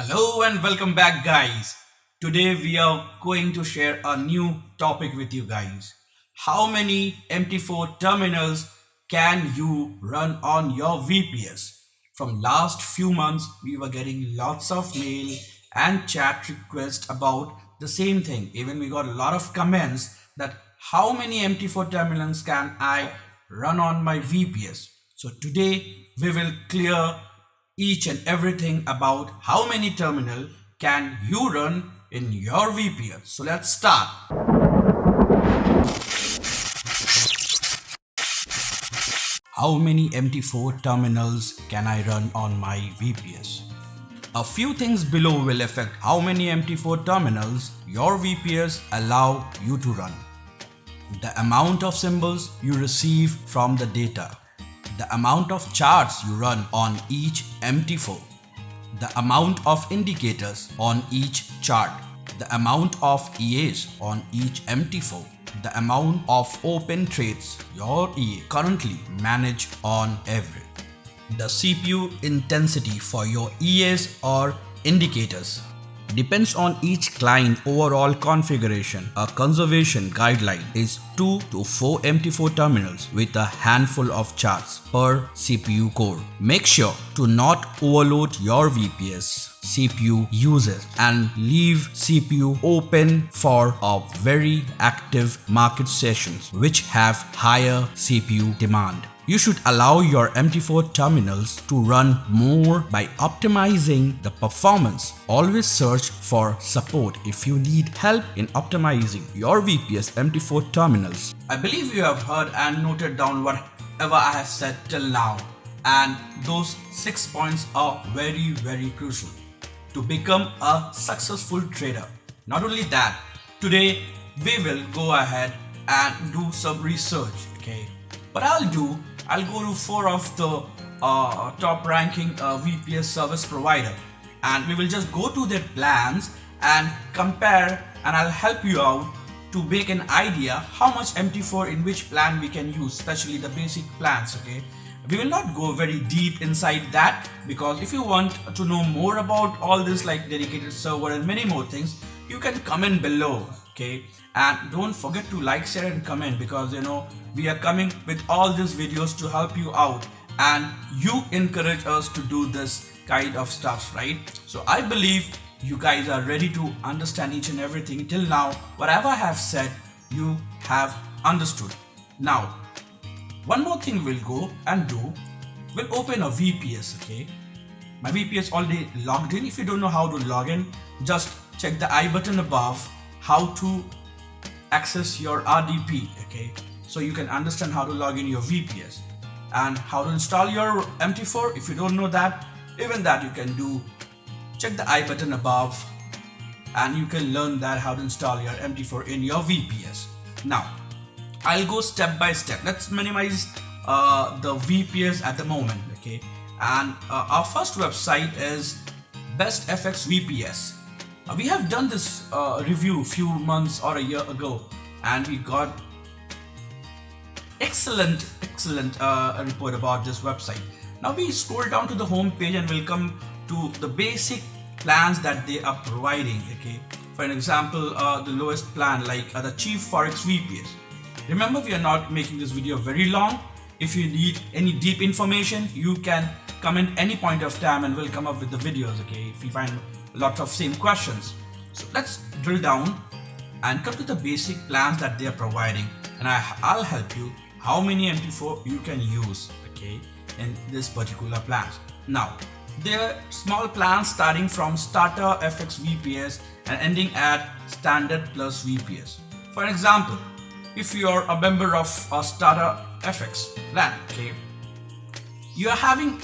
Hello and welcome back, guys. Today we are going to share a new topic with you guys. How many MT4 terminals can you run on your VPS? From last few months, we were getting lots of mail and chat requests about the same thing. Even we got a lot of comments that how many MT4 terminals can I run on my VPS? So today we will clear each and everything about how many terminal can you run in your VPN. So let's start. How many MT4 terminals can I run on my VPS? A few things below will affect how many MT4 terminals your VPS allow you to run. The amount of symbols you receive from the data, the amount of charts you run on each MT4, the amount of indicators on each chart, the amount of EAs on each MT4, the amount of open trades your EA currently manage on average, the CPU intensity for your EAs or indicators. Depends on each client overall configuration. A conservation guideline is 2 to 4 MT4 terminals with a handful of charts per CPU core. Make sure to not overload your VPS CPU users and leave CPU open for a very active market sessions which have higher CPU demand. You should allow your MT4 terminals to run more by optimizing the performance. Always search for support if you need help in optimizing your VPS MT4 terminals. I believe you have heard and noted down whatever I have said till now, and those 6 points are very crucial to become a successful trader. Not only that, today we will go ahead and do some research, okay? What I'll go to 4 of the top ranking VPS service provider, and we will just go to their plans and compare, and I'll help you out to make an idea how much MT4 in which plan we can use, especially the basic plans, okay? We will not go very deep inside that, because if you want to know more about all this like dedicated server and many more things, you can comment below, okay? And don't forget to like, share and comment, because we are coming with all these videos to help you out, and you encourage us to do this kind of stuff, right? So I believe you guys are ready to understand each and everything. Till now, whatever I have said, you have understood. Now, one more thing we'll go and do, we'll open a VPS, okay? My VPS already logged in. If you don't know how to log in, just check the I button above, how to access your RDP, okay? So you can understand how to log in your VPS and how to install your MT4. If you don't know that, even that you can do. Check the I button above and you can learn that how to install your MT4 in your VPS. Now, I'll go step by step. Let's minimize the VPS at the moment, okay? And our first website is BestFX VPS. We have done this review a few months or a year ago, and we got excellent report about this website. Now we scroll down to the home page and we'll come to the basic plans that they are providing, okay? For an example, the lowest plan, like the Chief Forex VPS. Remember, we are not making this video very long. If you need any deep information, you can comment any point of time and we'll come up with the videos, okay? If you find lots of same questions. So let's drill down and come to the basic plans that they are providing, and I'll help you how many MT4 you can use, okay, in this particular plans. Now, there are small plans starting from Starter FX VPS and ending at Standard Plus VPS. For example, if you are a member of a Starter FX plan, okay, you are having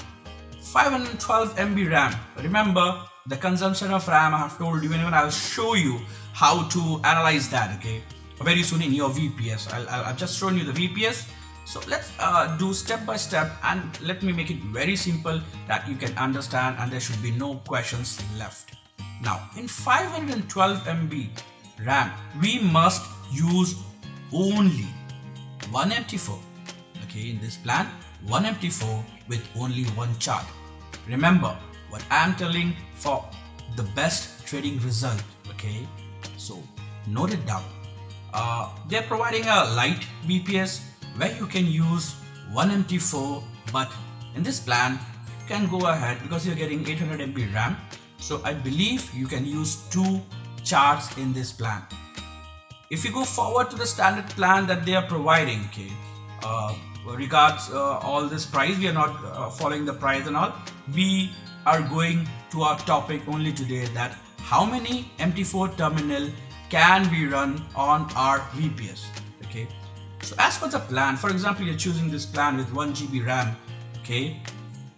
512 MB RAM. Remember, the consumption of RAM I have told you, and even I'll show you how to analyze that, okay, very soon in your VPS. I've just shown you the VPS. So let's do step by step, and let me make it very simple that you can understand and there should be no questions left. Now, in 512 MB RAM, we must use only one MT4, okay, in this plan, one MT4 with only one chart. Remember what I am telling, for the best trading result. Okay, so note it down. They're providing a light VPS where you can use one MT4, but in this plan you can go ahead because you're getting 800 MB RAM. So I believe you can use 2 charts in this plan. If you go forward to the standard plan that they are providing, okay, regards all this price, we are not following the price and all. We are going to our topic only today, that how many MT4 terminal can we run on our VPS. Okay, so as per the plan, for example, you're choosing this plan with 1 GB RAM. Okay,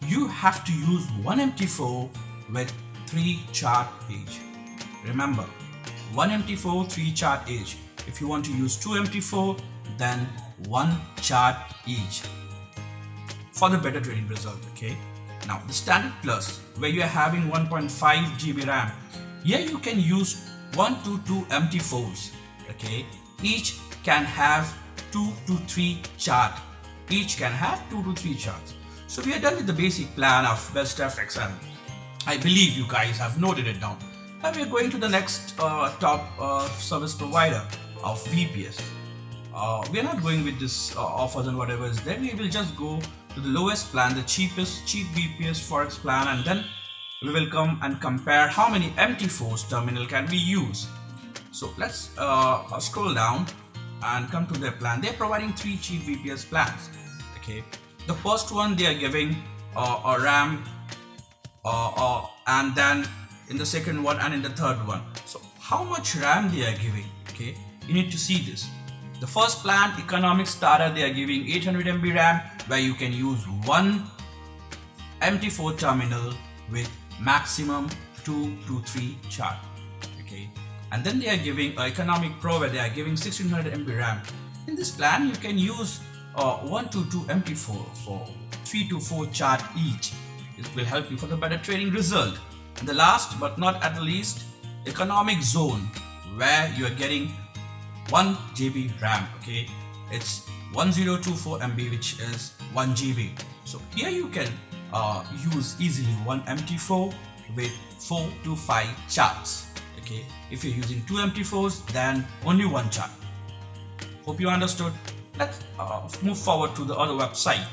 you have to use one MT4 with 3 chart each. Remember, 1 MT4 3 chart each. If you want to use 2 MT4, then 1 chart each for the better trading result. Okay, now the standard plus, where you are having 1.5 GB RAM, here you can use 1 to 2 MT4s. Okay, each can have 2 to 3 chart. Each can have 2 to 3 charts. So we are done with the basic plan of BestFX, and I believe you guys have noted it down. Now we are going to the next top service provider of VPS. We are not going with this offers and whatever is there. We will just go to the lowest plan, the cheap VPS Forex plan, and then we will come and compare how many MT4s terminal can we use. So let's scroll down and come to their plan. They are providing 3 cheap VPS plans. Okay, the first one they are giving a RAM, and then in the second one and in the third one. So how much RAM they are giving? Okay, you need to see this. The first plan, economic starter, they are giving 800 MB RAM where you can use one MT4 terminal with maximum 2 to 3 chart. Okay, and then they are giving economic pro where they are giving 1600 MB RAM. In this plan you can use 1 to 2 MT4 for 3 to 4 chart each. It will help you for the better trading result. And the last but not at the least, economic zone, where you are getting 1 GB RAM. Okay, it's 1024 MB, which is 1 GB. So here you can use easily one MT4 with 4 to 5 charts. Okay, if you're using 2 MT4s, then only 1 chart. Hope you understood. Let's move forward to the other website,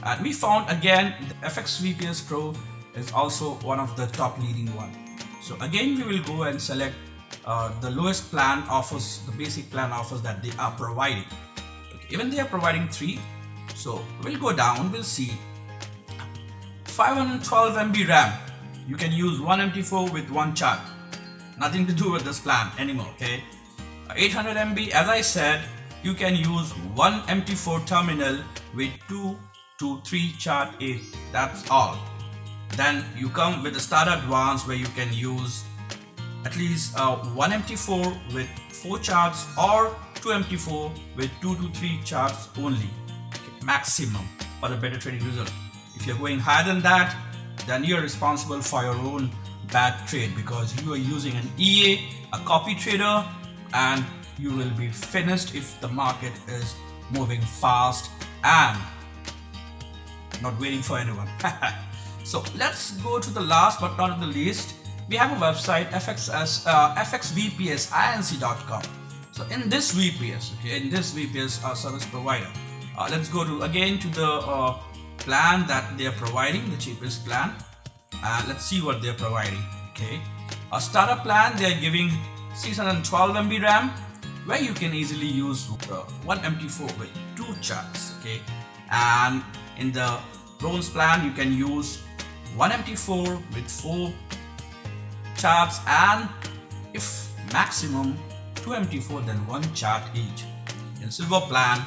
and we found again the FX VPS Pro is also one of the top leading one. So again we will go and select the lowest plan offers, the basic plan offers that they are providing. Okay, even they are providing 3. So we'll go down, we'll see 512 MB RAM. You can use 1 MT4 with 1 chart. Nothing to do with this plan anymore. Okay, 800 MB, as I said, you can use 1 MT4 terminal with 2 to 3 chart each. That's all. Then you come with the starter advanced where you can use at least 1 MT4 with 4 charts or 2 MT4 with 2 to 3 charts only. Okay, maximum for the better trading result. If you're going higher than that, then you're responsible for your own bad trade, because you are using an EA, a copy trader, and you will be finished if the market is moving fast and not waiting for anyone. So let's go to the last but not the least. We have a website, fxvpsinc.com. So in this VPS, okay, in this VPS service provider, let's go to again to the plan that they are providing, the cheapest plan. Let's see what they are providing. Okay, a starter plan, they are giving 612 MB RAM, where you can easily use 1 MT4 with 2 charts. Okay, and in the bronze plan you can use 1 MT4 with 4 charts, and if maximum 2 MT4, then 1 chart each. In silver plan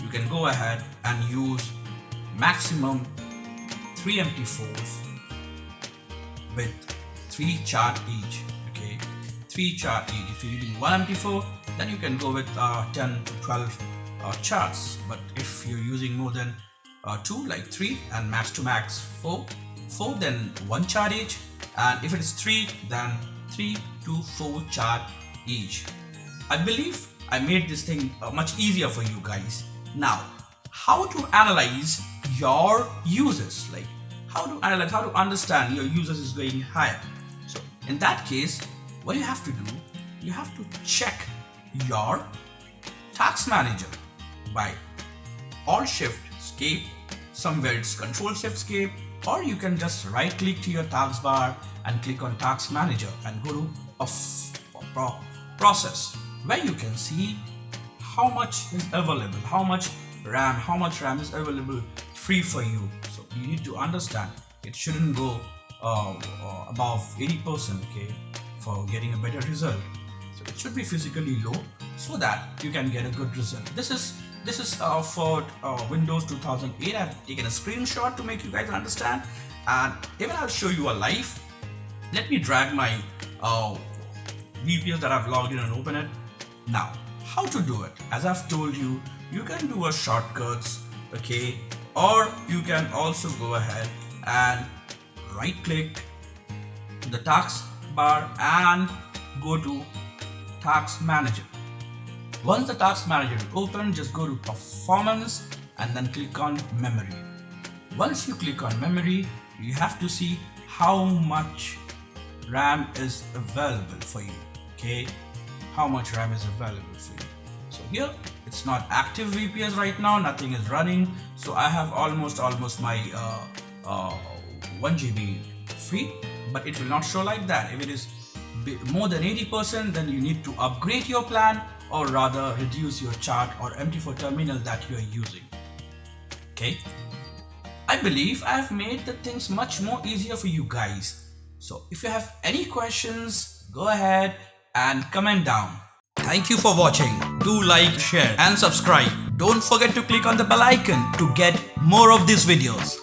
you can go ahead and use maximum 3 MT4s with 3 chart each. Okay, 3 chart each. If you're using 1 MT4, then you can go with 10 to 12 charts, but if you're using more than 2, like 3, and max to max 4, then 1 chart each, and if it is 3, then 3 to 4 chart each. I believe I made this thing much easier for you guys. Now, how to analyze your users, like how to analyze, how to understand your users is going higher. So In that case, what you have to do, you have to check your task manager by Alt Shift Escape, somewhere it's Control Shift Escape, or you can just right click to your taskbar and click on Task Manager and go to a process where you can see how much is available, how much RAM is available free for you. So you need to understand it shouldn't go above 80%, okay, for getting a better result. So it should be physically low so that you can get a good result. This is for Windows 2008. I've taken a screenshot to make you guys understand, and even I'll show you a live. Let me drag my VPS that I've logged in and open it. Now, how to do it? As I've told you, you can do a shortcuts, okay, or you can also go ahead and right click the task bar and go to Task Manager. Once the Task Manager is open, just go to Performance and then click on Memory. Once you click on Memory, you have to see how much RAM is available for you, okay? How much RAM is available for you. So here, it's not active VPS right now, nothing is running. So I have almost my 1 GB free, but it will not show like that. If it is more than 80%, then you need to upgrade your plan, or rather reduce your chart or MT4 terminal that you are using. Okay, I believe I have made the things much more easier for you guys. So if you have any questions, go ahead and comment down. Thank you for watching. Do like, share and subscribe. Don't forget to click on the bell icon to get more of these videos.